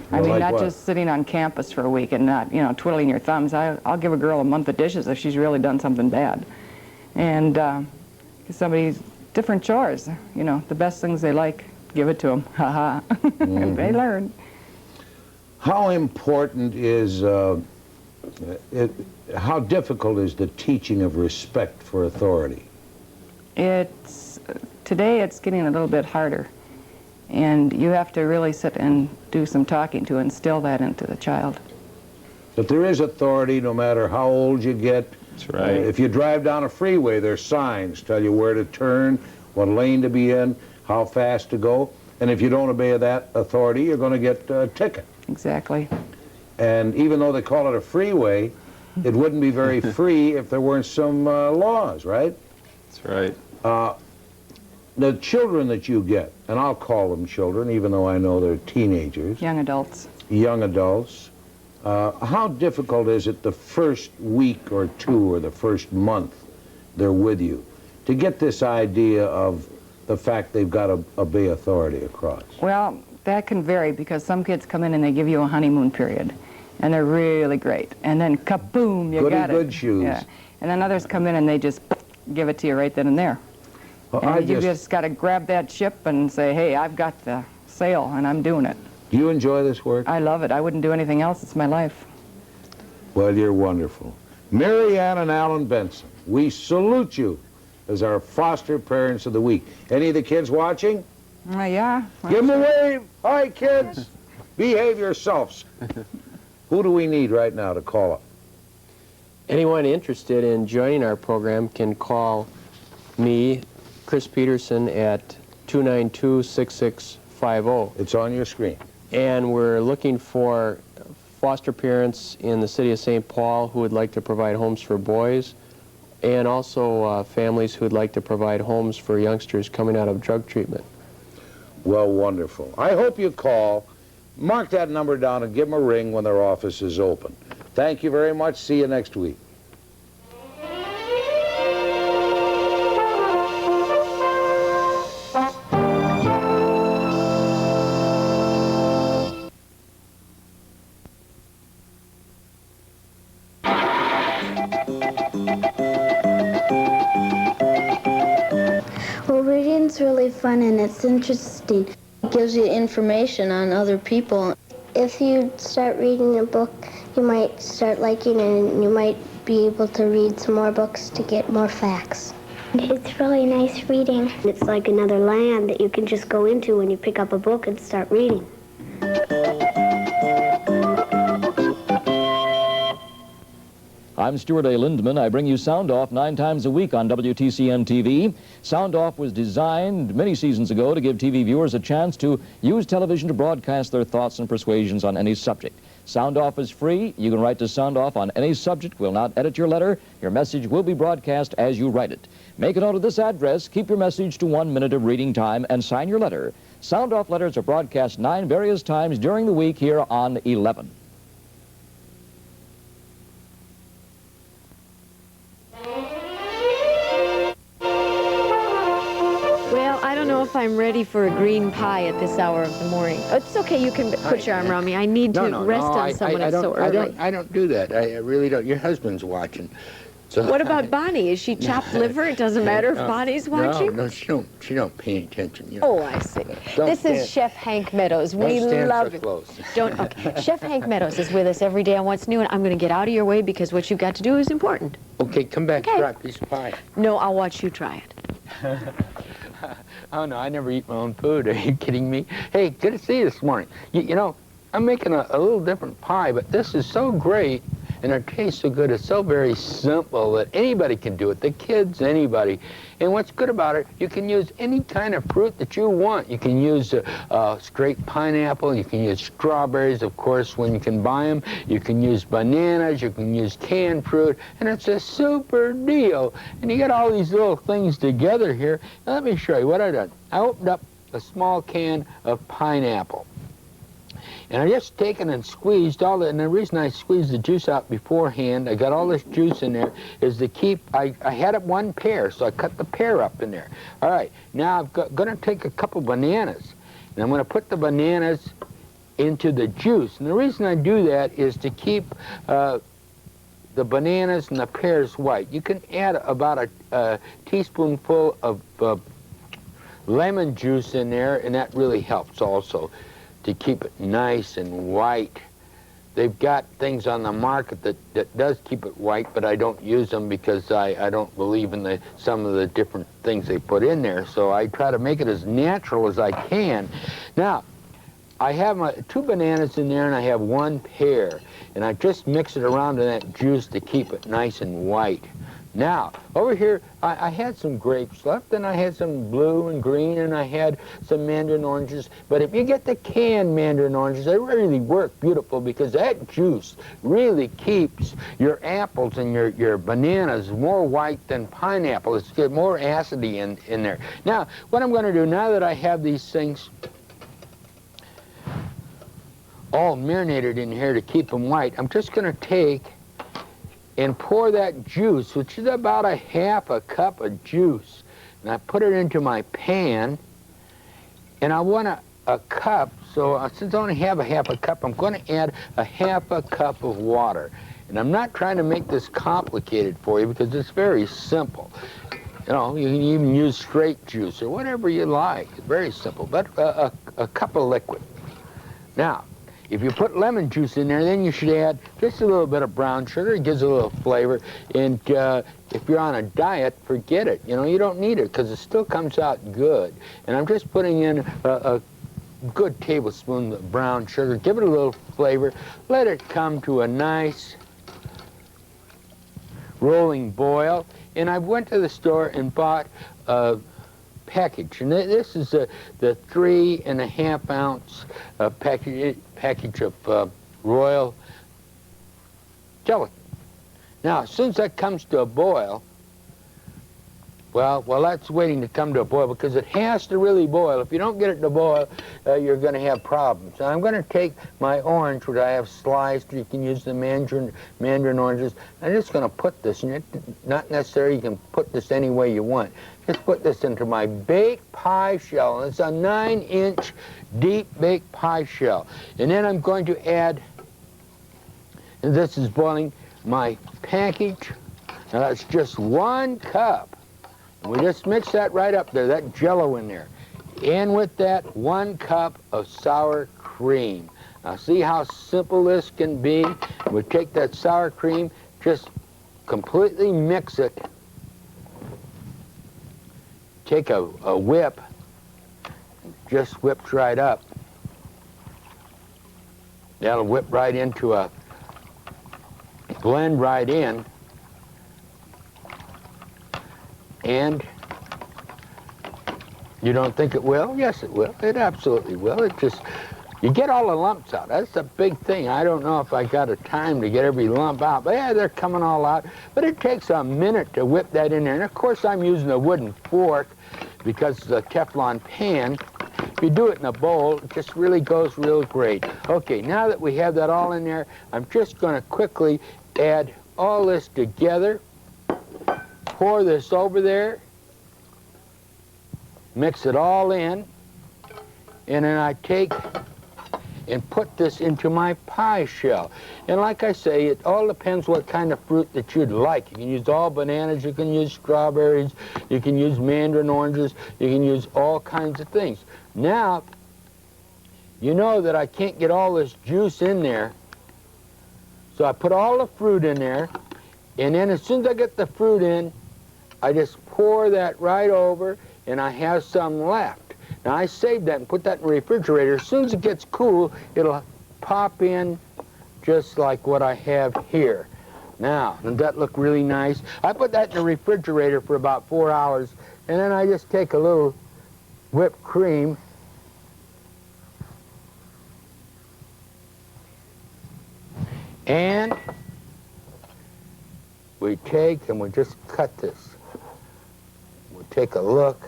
Well, I mean, like not what? just sitting on campus for a week and not, you know, twiddling your thumbs. I'll give a girl a month of dishes if she's really done something bad. And different chores, you know, the best things they like, give it to them. Ha-ha. And they learn. How important is, how difficult is the teaching of respect for authority? Today it's getting a little bit harder. And you have to really sit and do some talking to instill that into the child. But there is authority no matter how old you get. That's right. If you drive down a freeway, there's signs tell you where to turn, what lane to be in, how fast to go. And if you don't obey that authority, you're going to get a ticket. Exactly. And even though they call it a freeway, it wouldn't be very free if there weren't some laws, right? That's right. The children that you get, and I'll call them children, even though I know they're teenagers. Young adults. Young adults. How difficult is it the first week or two or the first month they're with you to get this idea of the fact they've got to obey authority across? Well, that can vary because some kids come in and they give you a honeymoon period and they're really great. And then kaboom, you got it. Good shoes. Yeah. And then others come in and they just give it to you right then and there. Well, and you just got to grab that ship and say, hey, I've got the sail and I'm doing it. Do you enjoy this work? I love it. I wouldn't do anything else. It's my life. Well, you're wonderful. Mary Ann and Alan Benson, we salute you as our foster parents of the week. Any of the kids watching? Yeah. Give them a wave. Hi, kids. Behave yourselves. Who do we need right now to call up? Anyone interested in joining our program can call me, Chris Peterson, at 292-6650. It's on your screen. And we're looking for foster parents in the city of St. Paul who would like to provide homes for boys, and also families who would like to provide homes for youngsters coming out of drug treatment. Well, wonderful. I hope you call. Mark that number down and give them a ring when their office is open. Thank you very much. See you next week. Well, reading's really fun and it's interesting. It gives you information on other people. If you start reading a book, you might start liking it and you might be able to read some more books to get more facts. It's really nice reading. It's like another land that you can just go into when you pick up a book and start reading. I'm Stuart A. Lindman. I bring you Sound Off 9 times a week on WTCN TV. Sound Off was designed many seasons ago to give TV viewers a chance to use television to broadcast their thoughts and persuasions on any subject. Sound Off is free. You can write to Sound Off on any subject. We'll not edit your letter. Your message will be broadcast as you write it. Make a note of this address, keep your message to 1 minute of reading time, and sign your letter. Sound Off letters are broadcast 9 various times during the week here on 11. I'm ready for a green pie at this hour of the morning. It's okay, you can put your arm around me. I need to rest on someone. It's so early. I don't do that. I really don't. Your husband's watching. So What about Bonnie? Is she chopped liver? It doesn't matter if Bonnie's watching? No, she don't pay any attention. You Oh, know. I see. This is Chef Hank Meadows. We love it. Okay. Chef Hank Meadows is with us every day on What's New, and I'm going to get out of your way because what you've got to do is important. Okay, come back. Try a piece of pie. No, I'll watch you try it. Oh, no, I never eat my own food. Are you kidding me? Hey, good to see you this morning. You know, I'm making a little different pie, but this is so great, and it tastes so good. It's so very simple that anybody can do it, the kids, anybody. And what's good about it, you can use any kind of fruit that you want. You can use straight pineapple. You can use strawberries, of course, when you can buy them. You can use bananas. You can use canned fruit. And it's a super deal. And you get all these little things together here. Now, let me show you what I done. I opened up a small can of pineapple. And I just taken and squeezed all that, and the reason I squeezed the juice out beforehand, I got all this juice in there, is to keep, I had it one pear, so I cut the pear up in there. All right, now I'm going to take a couple bananas, and I'm going to put the bananas into the juice. And the reason I do that is to keep the bananas and the pears white. You can add about a teaspoonful of lemon juice in there, and that really helps also to keep it nice and white. They've got things on the market that does keep it white, but I don't use them because I don't believe in some of the different things they put in there. So I try to make it as natural as I can. Now, I have my 2 bananas in there and I have 1 pear. And I just mix it around in that juice to keep it nice and white. Now, over here, I had some grapes left, and I had some blue and green, and I had some mandarin oranges. But if you get the canned mandarin oranges, they really work beautiful because that juice really keeps your apples and your bananas more white than pineapple. It's got more acidity in there. Now, what I'm going to do, now that I have these things all marinated in here to keep them white, I'm just going to take and pour that juice, which is about a half a cup of juice, and I put it into my pan, and I want a cup, so since I only have a half a cup, I'm going to add a half a cup of water. And I'm not trying to make this complicated for you because it's very simple. You know, you can even use straight juice or whatever you like. It's very simple, but a cup of liquid. Now, if you put lemon juice in there, then you should add just a little bit of brown sugar. It gives a little flavor. And if you're on a diet, forget it. You know, you don't need it because it still comes out good. And I'm just putting in a good tablespoon of brown sugar. Give it a little flavor. Let it come to a nice rolling boil. And I went to the store and bought a package, and this is the 3.5 ounce package of royal gelatin. Now, as soon as that comes to a boil, well, that's waiting to come to a boil because it has to really boil. If you don't get it to boil, you're going to have problems. Now, I'm going to take my orange, which I have sliced. You can use the mandarin oranges. I'm just going to put this in it. Not necessarily you can put this any way you want. Just put this into my baked pie shell. And it's a 9-inch deep baked pie shell. And then I'm going to add, and this is boiling, my package. Now, that's just 1 cup. And we just mix that right up there, that Jell-O in there. And with that, 1 cup of sour cream. Now see how simple this can be? We take that sour cream, just completely mix it. Take a whip, just whips right up. That'll whip right into a, blend right in. And you don't think it will? Yes, it will. It absolutely will. It just, you get all the lumps out. That's the big thing. I don't know if I got a time to get every lump out, but yeah, they're coming all out. But it takes a minute to whip that in there. And of course, I'm using a wooden fork because it's a Teflon pan. If you do it in a bowl, it just really goes real great. Okay, now that we have that all in there, I'm just going to quickly add all this together. Pour this over there. mix it all in, and then I take and put this into my pie shell. And like I say, it all depends what kind of fruit that you'd like. You can use all bananas, you can use strawberries, you can use mandarin oranges, you can use all kinds of things. Now, you know that I can't get all this juice in there, so I put all the fruit in there, and then as soon as I get the fruit in, I just pour that right over, and I have some left. Now, I saved that and put that in the refrigerator. As soon as it gets cool, it'll pop in just like what I have here. Now, doesn't that look really nice? I put that in the refrigerator for about 4 hours, and then I just take a little whipped cream and we take and we just cut this. We'll take a look.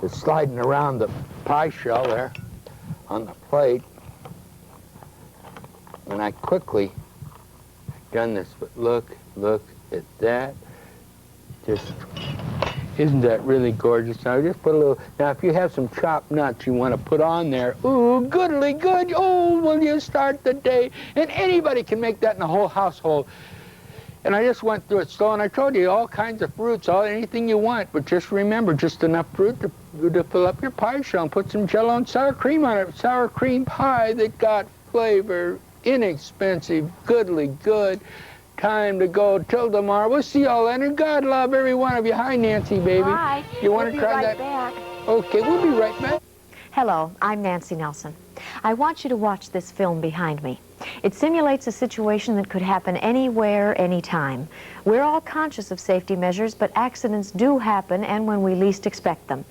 It's sliding around the pie shell there on the plate. And I quickly done this, but look at that. Just, isn't that really gorgeous? Now just put a little, now if you have some chopped nuts you want to put on there, ooh, goodly good, oh, will you start the day? And anybody can make that in the whole household. And I just went through it slow, and I told you all kinds of fruits, anything you want, but just remember, just enough fruit to fill up your pie shell and put some Jell-O and sour cream on it. Sour cream pie that got flavor, inexpensive, goodly good. Time to go till tomorrow. We'll see y'all then, and God love every one of you. Hi, Nancy, baby. Hi. You want to try that? Back. Okay, we'll be right back. Hello, I'm Nancy Nelson. I want you to watch this film behind me. It simulates a situation that could happen anywhere, anytime. We're all conscious of safety measures, but accidents do happen, and when we least expect them.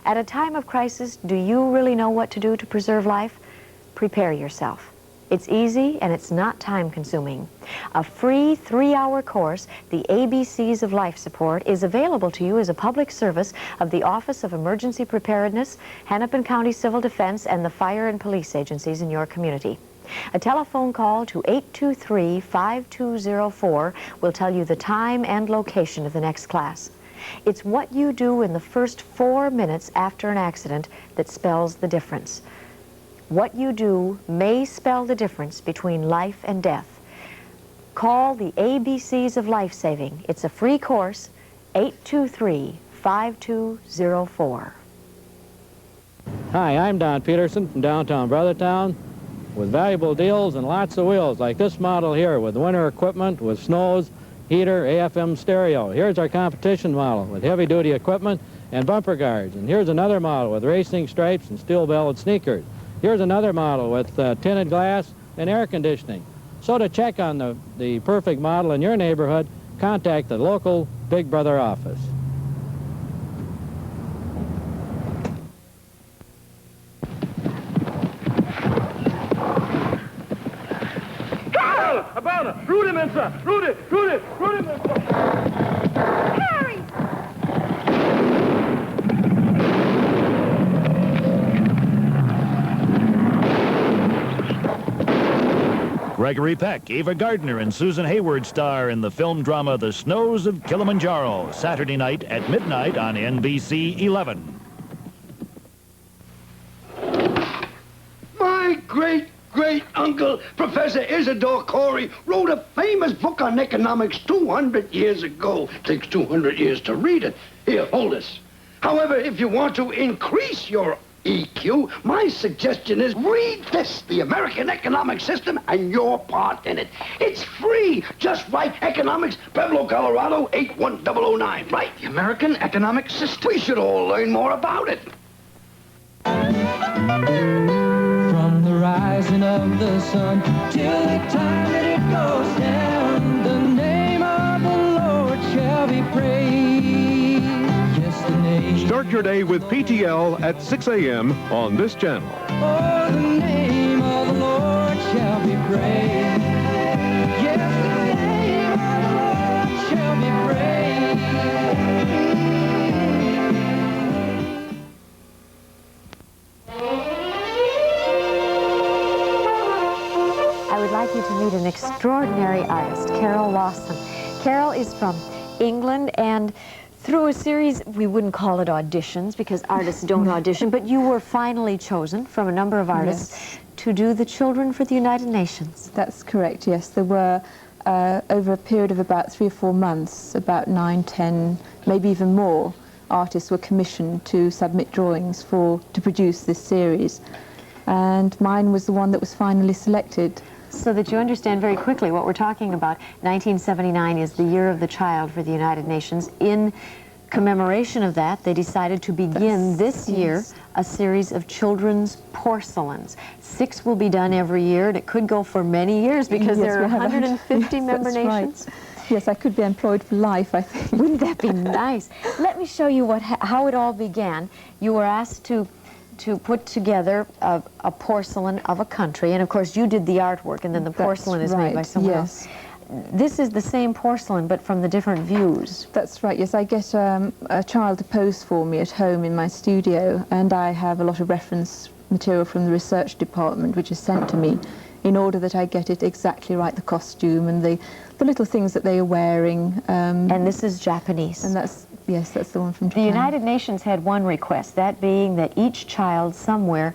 At a time of crisis, do you really know what to do to preserve life? Prepare yourself. It's easy and it's not time-consuming. A free 3-hour course, The ABCs of Life Support, is available to you as a public service of the Office of Emergency Preparedness, Hennepin County Civil Defense, and the fire and police agencies in your community. A telephone call to 823-5204 will tell you the time and location of the next class. It's what you do in the first 4 minutes after an accident that spells the difference. What you do may spell the difference between life and death. Call the ABCs of Life Saving. It's a free course, 823-5204. Hi, I'm Don Peterson from downtown Brothertown with valuable deals and lots of wheels like this model here with winter equipment, with snows, heater, AFM stereo. Here's our competition model with heavy-duty equipment and bumper guards. And here's another model with racing stripes and steel-belted sneakers. Here's another model with tinted glass and air conditioning. So to check on the perfect model in your neighborhood, contact the local Big Brother office. Carl! Abana! Rudimensa! Rudimensa! Harry! Gregory Peck, Ava Gardner, and Susan Hayward star in the film drama The Snows of Kilimanjaro, Saturday night at midnight on NBC 11. My great-great-uncle, Professor Isidore Corey, wrote a famous book on economics 200 years ago. Takes 200 years to read it. Here, hold this. However, if you want to increase your EQ, my suggestion is read this, The American Economic System and Your Part in It. It's free. Just write economics, Pueblo, Colorado, 81009. Right, the American Economic System. We should all learn more about it. From the rising of the sun till the time that it goes down, the name of the Lord shall be praised. Start your day with PTL at 6 a.m. on this channel. Oh, the name of the Lord shall be praised. Yes, the name of the Lord shall be praised. I would like you to meet an extraordinary artist, Carol Lawson. Carol is from England, and Through a series, we wouldn't call it auditions because artists don't audition, but you were finally chosen from a number of artists to do the Children for the United Nations. That's correct, yes. There were, over a period of about 3 or 4 months, about 9, 10, maybe even more artists were commissioned to submit drawings to produce this series. And mine was the one that was finally selected. So that you understand very quickly what we're talking about, 1979 is the Year of the Child for the United Nations. In commemoration of that, they decided to begin this year a series of children's porcelains. 6 will be done every year, and it could go for many years because there are 150 member nations. Right. Yes, I could be employed for life, I think. Wouldn't that be nice? Let me show you how it all began. You were asked to put together a porcelain of a country, and of course you did the artwork, and then the porcelain is made by someone else. This is the same porcelain, but from the different views. That's right, yes. I get a child to pose for me at home in my studio, and I have a lot of reference material from the research department, which is sent to me, in order that I get it exactly right, the costume and the little things that they are wearing. And this is Japanese. And that's, yes, that's the one from Japan. The United Nations had one request, that being that each child somewhere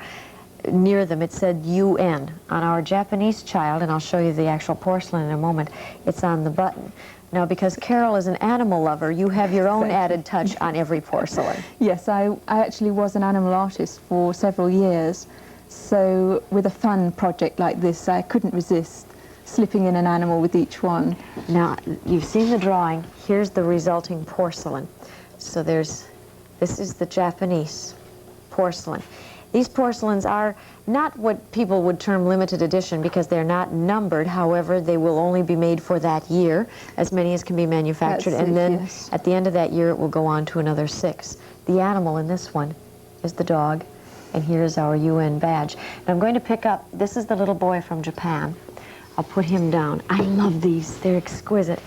near them, it said UN. On our Japanese child, and I'll show you the actual porcelain in a moment, it's on the button. Now, because Carol is an animal lover, you have your own added touch on every porcelain. Yes, I actually was an animal artist for several years. So with a fun project like this, I couldn't resist slipping in an animal with each one. Now, you've seen the drawing. Here's the resulting porcelain. So this is the Japanese porcelain. These porcelains are not what people would term limited edition because they're not numbered. However, they will only be made for that year, as many as can be manufactured. And then at the end of that year, it will go on to another 6. The animal in this one is the dog. And here's our UN badge. And I'm going to pick up, this is the little boy from Japan. I'll put him down. I love these, they're exquisite.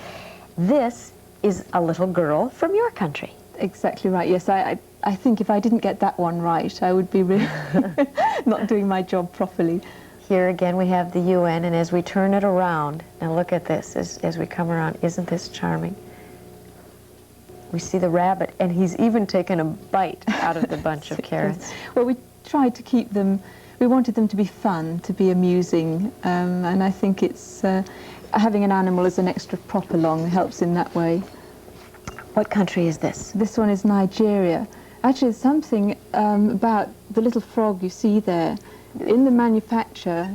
This is a little girl from your country. Exactly right, yes. I think if I didn't get that one right, I would be really not doing my job properly. Here again we have the UN, and as we turn it around, and look at this, as we come around, isn't this charming? We see the rabbit, and he's even taken a bite out of the bunch of carrots. Well, we tried to keep them, we wanted them to be fun, to be amusing, and I think it's having an animal as an extra prop along helps in that way. What country is this? This one is Nigeria. Actually, there's something about the little frog you see there. In the manufacture,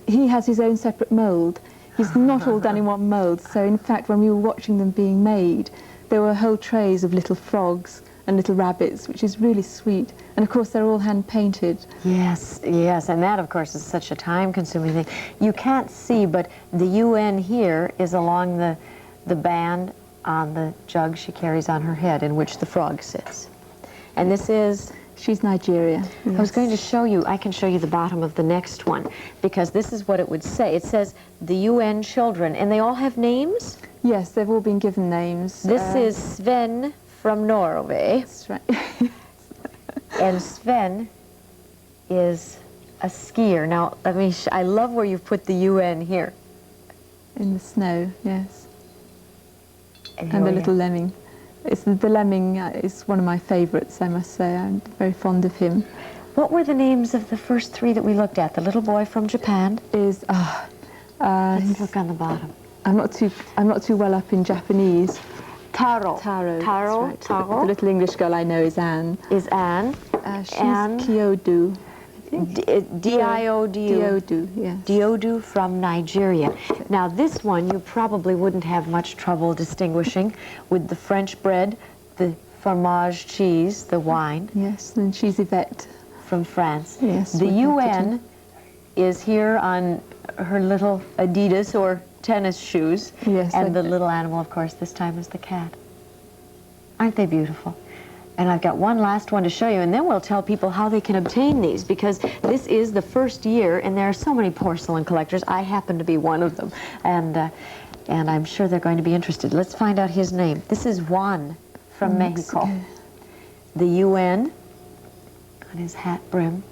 he has his own separate mould. He's not all done in one mould, so in fact, when we were watching them being made, there were whole trays of little frogs and little rabbits, which is really sweet. And of course, they're all hand-painted. Yes, yes, and that, of course, is such a time-consuming thing. You can't see, but the UN here is along the band on the jug she carries on her head, in which the frog sits. And this is... She's Nigeria. Yes. I was going to show you, I can show you the bottom of the next one, because this is what it would say. It says, the UN children, and they all have names? Yes, they've all been given names. This is Sven from Norway. That's right. And Sven is a skier. Now, let me I love where you've put the UN here. In the snow, yes. And the little lemming. The lemming is one of my favourites, I must say. I'm very fond of him. What were the names of the first 3 that we looked at? The little boy from Japan? Let's look on the bottom. I'm not too well up in Japanese. Taro. Taro. Taro. Right. Taro. The little English girl I know is Anne. Is Anne? She's Kyodu. D-I-O-D-U. Diodu, yes. Diodu from Nigeria. Now this one you probably wouldn't have much trouble distinguishing with the French bread, the fromage cheese, the wine. Yes, and she's Yvette. From France. Yes. The UN is here on her little Adidas or tennis shoes. Yes. And the little animal, of course, this time is the cat. Aren't they beautiful? And I've got one last one to show you, and then we'll tell people how they can obtain these, because this is the first year, and there are so many porcelain collectors. I happen to be one of them, and I'm sure they're going to be interested. Let's find out his name. This is Juan from Mexico. The UN on his hat brim.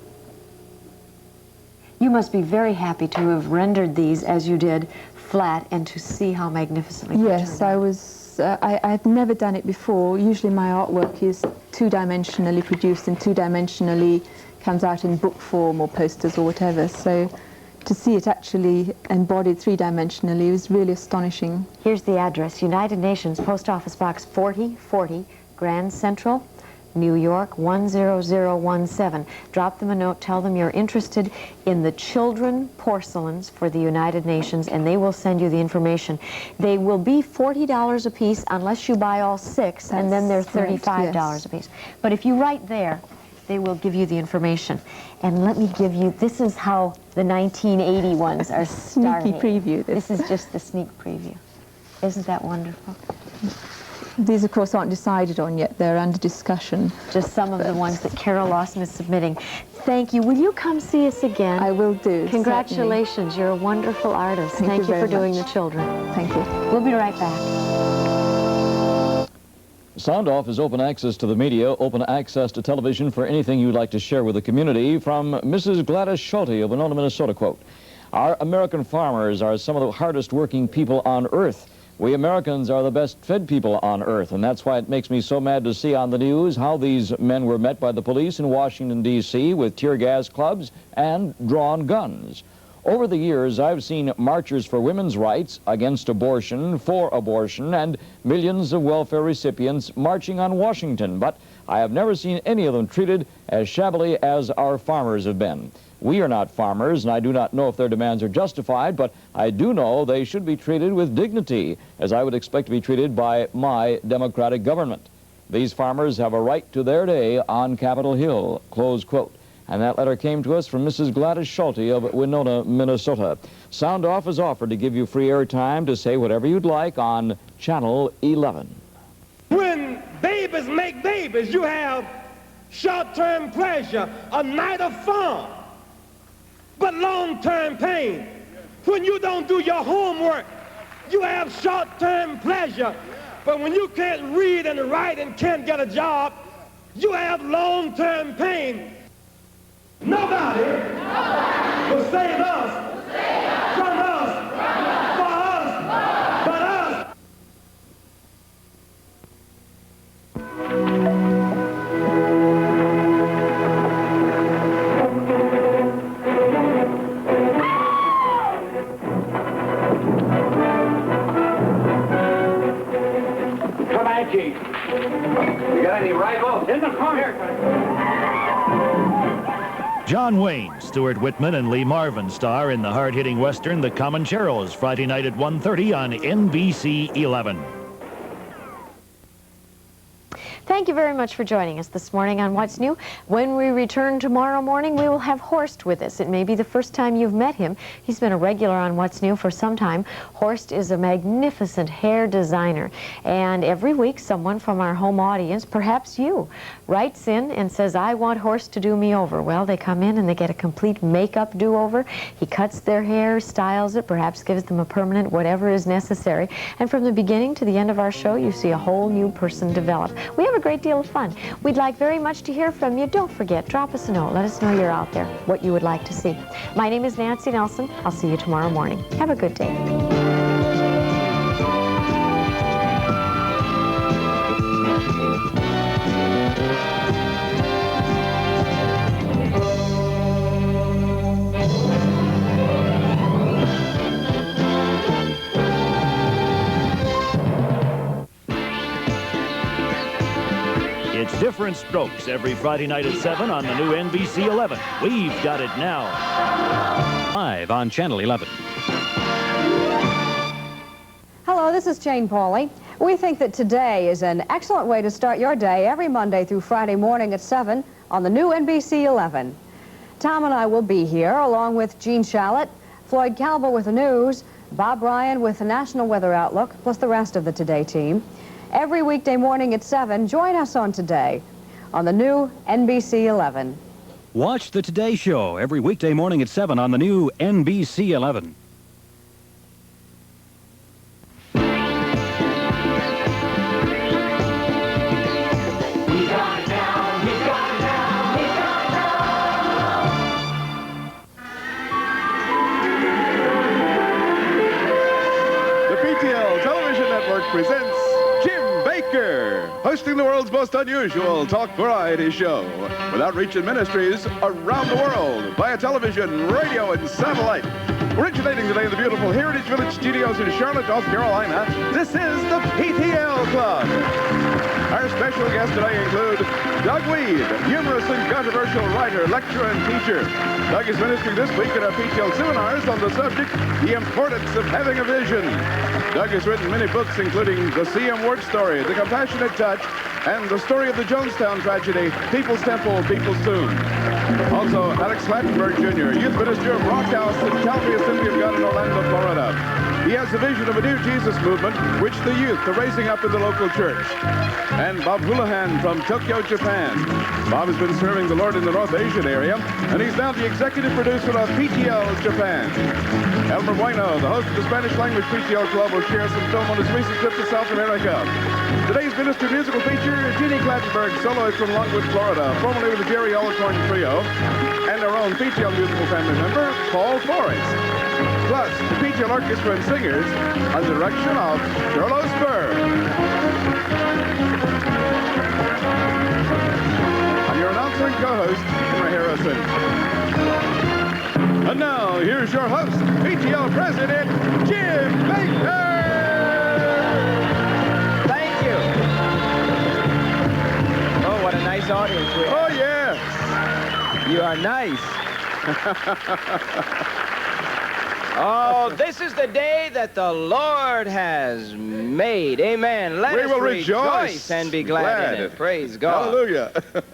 You must be very happy to have rendered these as you did, flat, and to see how magnificently. Yes, I was Yes, I've never done it before. Usually my artwork is two-dimensionally produced and two-dimensionally comes out in book form or posters or whatever. So to see it actually embodied three-dimensionally was really astonishing. Here's the address: United Nations, Post Office Box 4040, Grand Central, New York 10017. Drop them a note, tell them you're interested in the children porcelains for the United Nations, and they will send you the information. They will be $40 a piece unless you buy all 6, and then they're $35 a piece. But if you write there, they will give you the information. And let me give you, this is how the 1980 ones are starting. Sneaky preview. This is just the sneak preview. Isn't that wonderful? These, of course, aren't decided on yet. They're under discussion. Just some of the ones that Carol Lawson is submitting. Thank you. Will you come see us again? I will do. Congratulations. Certainly. You're a wonderful artist. Thank you for doing the children. Thank you. We'll be right back. Sound Off is open access to the media, open access to television for anything you'd like to share with the community. From Mrs. Gladys Schulte of Winona, Minnesota, quote, "Our American farmers are some of the hardest working people on earth. We Americans are the best fed people on earth, and that's why it makes me so mad to see on the news how these men were met by the police in Washington, D.C. with tear gas clubs and drawn guns. Over the years, I've seen marchers for women's rights, against abortion, for abortion, and millions of welfare recipients marching on Washington, but I have never seen any of them treated as shabbily as our farmers have been. We are not farmers, and I do not know if their demands are justified, but I do know they should be treated with dignity, as I would expect to be treated by my democratic government. These farmers have a right to their day on Capitol Hill," close quote. And that letter came to us from Mrs. Gladys Schulte of Winona, Minnesota. Sound Off is offered to give you free airtime to say whatever you'd like on Channel 11. When babies make babies, you have short-term pleasure, a night of fun, but long-term pain. When you don't do your homework, you have short-term pleasure, but when you can't read and write and can't get a job, you have long-term pain. Nobody will save us from us, for us, but us. Come on, Chief. You got any rifles? In the corner. John Wayne, Stuart Whitman, and Lee Marvin star in the hard-hitting Western The Comancheros, Friday night at 1:30 on NBC 11. Thank you very much for joining us this morning on What's New. When we return tomorrow morning, we will have Horst with us. It may be the first time you've met him. He's been a regular on What's New for some time. Horst is a magnificent hair designer. And every week, someone from our home audience, perhaps you, writes in and says, "I want Horst to do me over." Well, they come in and they get a complete makeup do-over. He cuts their hair, styles it, perhaps gives them a permanent, whatever is necessary. And from the beginning to the end of our show, you see a whole new person develop. We have a great deal of fun. We'd like very much to hear from you. Don't forget, drop us a note. Let us know you're out there, what you would like to see. My name is Nancy Nelson. I'll see you tomorrow morning. Have a good day. It's Different Strokes every Friday night at 7 on the new NBC 11. We've got it now. Live on Channel 11. Hello, this is Jane Pauley. We think that today is an excellent way to start your day every Monday through Friday morning at 7 on the new NBC 11. Tom and I will be here along with Gene Shalit, Floyd Calvo with the news, Bob Ryan with the National Weather Outlook, plus the rest of the Today team. Every weekday morning at 7, join us on Today on the new NBC 11. Watch The Today Show every weekday morning at 7 on the new NBC 11. The PTL Television Network presents Baker, hosting the world's most unusual talk variety show with outreach and ministries around the world via television, radio, and satellite. Originating today in the beautiful Heritage Village Studios in Charlotte, North Carolina, this is the PTL Club. Our special guests today include Doug Weed, humorous and controversial writer, lecturer, and teacher. Doug is ministering this week at our PTL seminars on the subject, the importance of having a vision. Doug has written many books, including The C.M. Ward Story, The Compassionate Touch, and the story of the Jonestown tragedy, People's Temple, People's Tomb. Also, Alex Slattenberg, Jr., youth minister of Rock House at Calvary Assembly of God in Orlando, Florida. He has a vision of a new Jesus movement, which the youth are raising up in the local church. And Bob Houlihan from Tokyo, Japan. Bob has been serving the Lord in the North Asian area, and he's now the executive producer of PTL Japan. Elmer Bueno, the host of the Spanish language PTL Club, will share some film on his recent trip to South America. Today's minister musical feature, Jeannie Clattenburg, soloist from Longwood, Florida, formerly with the Jerry Olicorn Trio, and our own PTL musical family member, Paul Forrest. Plus, the PTL Orchestra and Singers, under the direction of Charles Spur. I'm your announcer and co-host, Henry Harrison. And now, here's your host, PTL President, Jim Baker! Thank you. Oh, what a nice audience we have. Oh, yes. You are nice. Oh, this is the day that the Lord has made. Amen. Let us will rejoice and be glad in it. Praise God. Hallelujah.